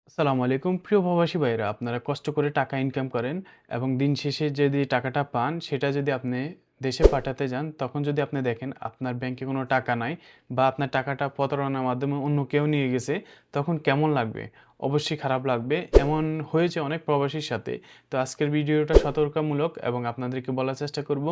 আসসালামু আলাইকুম প্রিয় প্রবাসী ভাইয়েরা, আপনারা কষ্ট করে টাকা ইনকাম করেন এবং দিন শেষে যদি টাকাটা পান সেটা যদি আপনি দেশে পাঠাতে যান, তখন যদি আপনি দেখেন আপনার ব্যাংকে কোনো টাকা নাই বা আপনার টাকাটা প্রতারণার মাধ্যমে অন্য কেউ নিয়ে গেছে, তখন কেমন লাগবে? অবশ্যই খারাপ লাগবে। এমন হয়েছে অনেক প্রবাসীর সাথে। তো আজকের ভিডিওটা সতর্কমূলক এবং আপনাদেরকে বলার চেষ্টা করব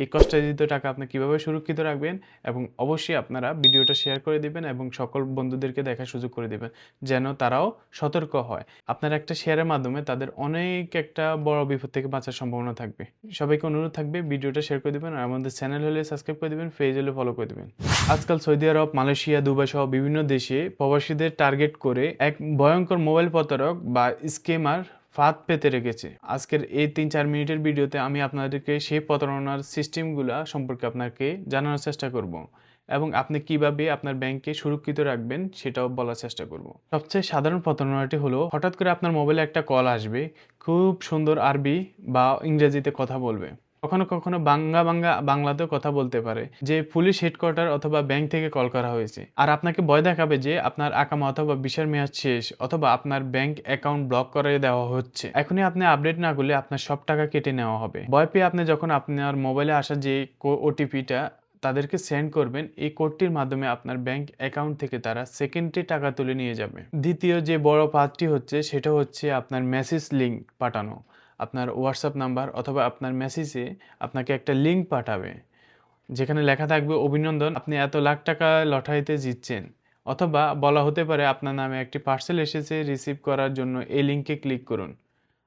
এই কষ্টার্জিত টাকা আপনি কিভাবে সুরক্ষিত রাখবেন, এবং অবশ্যই আপনারা ভিডিওটা শেয়ার করে দিবেন এবং সকল বন্ধুদেরকে দেখার সুযোগ করে দিবেন, যেন তারাও সতর্ক হয়। আপনার একটা শেয়ারের মাধ্যমে তাদের অনেক একটা বড় বিপদ থেকে বাঁচার সম্ভাবনা থাকবে। সবাইকে অনুরোধ থাকবে ভিডিওটা শেয়ার করে দিবেন, আর আমাদের চ্যানেল হলে সাবস্ক্রাইব করে দিবেন, পেজ হলে ফলো করে দিবেন। আজকাল সৌদি আরব, মালয়েশিয়া, দুবাই সহ বিভিন্ন দেশে প্রবাসীদের টার্গেট করে এক ভয়ঙ্কর মোবাইল প্রতারক বা স্কেমার ফাঁদ পেতে রেখেছে। আজকের এই ৩-৪ মিনিটের ভিডিওতে আমি আপনাদেরকে সেই প্রতারণার সিস্টেমগুলা সম্পর্কে আপনাকে জানানোর চেষ্টা করব, এবং আপনি কিভাবে আপনার ব্যাংকে সুরক্ষিত রাখবেন সেটাও বলার চেষ্টা করব। সবচেয়ে সাধারণ প্রতারণাটি হলো, হঠাৎ করে আপনার মোবাইলে একটা কল আসবে, খুব সুন্দর আরবি বা ইংরেজিতে কথা বলবে। কখনো কখনো বাংলাতেও কথা বলতে পারে যে পুলিশ হেডকোয়ার্টার অথবা ব্যাংক থেকে কল করা হয়েছে, আর আপনাকে ভয় দেখাবে যে আপনার আকামা অথবা ভিসার মেয়াদ শেষ অথবা আপনার ব্যাংক অ্যাকাউন্ট ব্লক করে দেওয়া হচ্ছে, এখনই আপনি আপডেট না করলে আপনার সব টাকা কেটে নেওয়া হবে। ভয় পেয়ে আপনি যখন আপনার মোবাইলে আসা যে ওটিপিটা তাদেরকে সেন্ড করবেন, এই কোডটির মাধ্যমে আপনার ব্যাংক অ্যাকাউন্ট থেকে তারা সেকেন্ডে টাকা তুলে নিয়ে যাবে। দ্বিতীয় যে বড় পার্টটি হচ্ছে সেটা হচ্ছে আপনার মেসেজ লিঙ্ক পাঠানো। আপনার হোয়াটসঅ্যাপ নাম্বার অথবা আপনার মেসেজে আপনাকে একটা লিঙ্ক পাঠাবে, যেখানে লেখা থাকবে অভিনন্দন, আপনি এত লাখ টাকা লটারিতে জিতছেন। অথবা বলা হতে পারে আপনার নামে একটি পার্সেল এসেছে, রিসিভ করার জন্য এই লিঙ্কে ক্লিক করুন।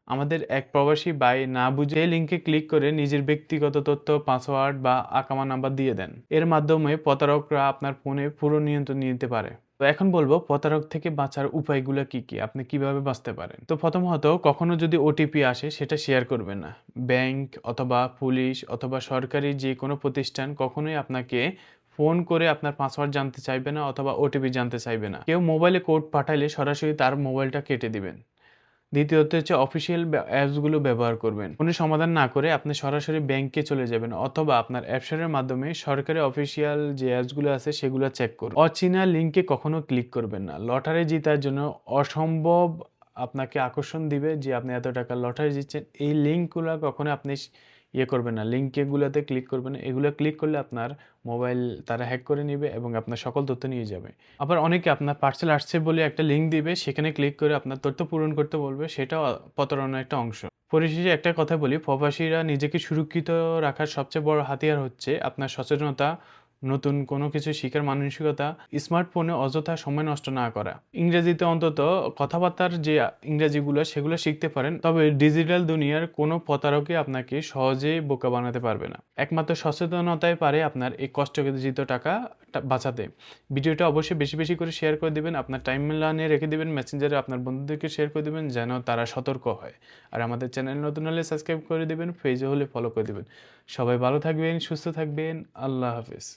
আমাদের এক প্রবাসী ভাই না বুঝে এই লিঙ্কে ক্লিক করে নিজের ব্যক্তিগত তথ্য, পাসওয়ার্ড বা আকামা নাম্বার দিয়ে দেন। এর মাধ্যমে প্রতারকরা আপনার ফোনে পুরো নিয়ন্ত্রণ নিতে পারে। তো এখন বলবো প্রতারক থেকে বাঁচার উপায়গুলো কি কি, আপনি কিভাবে বাঁচতে পারেন। তো প্রথমত, কখনো যদি ওটিপি আসে সেটা শেয়ার করবেন না। ব্যাংক অথবা পুলিশ অথবা সরকারি যে কোনো প্রতিষ্ঠান কখনোই আপনাকে ফোন করে আপনার পাসওয়ার্ড জানতে চাইবে না অথবা ওটিপি জানতে চাইবে না। কেউ মোবাইলে কোড পাঠাইলে সরাসরি তার মোবাইলটা কেটে দিবেন। দ্বিতীয়ত হচ্ছে অফিসিয়াল অ্যাপসগুলো ব্যবহার করবেন। কোনো সমাধান না করে আপনি সরাসরি ব্যাংকে চলে যাবেন অথবা আপনার অ্যাপসের মাধ্যমে সরকারি অফিসিয়াল যে অ্যাপসগুলো আছে সেগুলো চেক করুন। অচেনা লিঙ্কে কখনো ক্লিক করবেন না। লটারি জেতার জন্য অসম্ভব আপনাকে আকর্ষণ দিবে যে আপনি এত টাকা লটারি জিতছেন। এই লিঙ্কগুলো কখনো আপনি করবেন না। লিঙ্কগুলোতে ক্লিক করবেন না। এগুলো ক্লিক করলে আপনার মোবাইল তারা হ্যাক করে নিবে এবং আপনার সকল তথ্য নিয়ে যাবে। আবার অনেকে আপনার পার্সেল আসছে বলে একটা লিঙ্ক দিবে, সেখানে ক্লিক করে আপনার তথ্য পূরণ করতে বলবে, সেটাও প্রতারণার একটা অংশ। পরিশেষে একটা কথা বলি, প্রবাসীরা নিজেকে সুরক্ষিত রাখার সবচেয়ে বড় হাতিয়ার হচ্ছে আপনার সচেতনতা, নতুন কোনো কিছু শিখার মানসিকতা, স্মার্টফোনে অযথা সময় নষ্ট না করা। ইংরেজিতে অন্তত কথাবার্তার যে ইংরেজিগুলো সেগুলো শিখতে পারেন, তবে ডিজিটাল দুনিয়ার কোনো প্রতারকই আপনাকে সহজেই বোকা বানাতে পারবে না। একমাত্র সচেতনতাই পারে আপনার এই কষ্টকৃত টাকা বাঁচাতে। ভিডিওটা অবশ্যই বেশি বেশি করে শেয়ার করে দিবেন, আপনার টাইমলাইনে রেখে দিবেন, মেসেঞ্জারে আপনার বন্ধুদেরকে শেয়ার করে দিবেন যেন তারা সতর্ক হয়। আর আমাদের চ্যানেল নতুন হলে সাবস্ক্রাইব করে দিবেন, পেজে হলে ফলো করে দিবেন। সবাই ভালো থাকবেন, সুস্থ থাকবেন। আল্লাহ হাফেজ।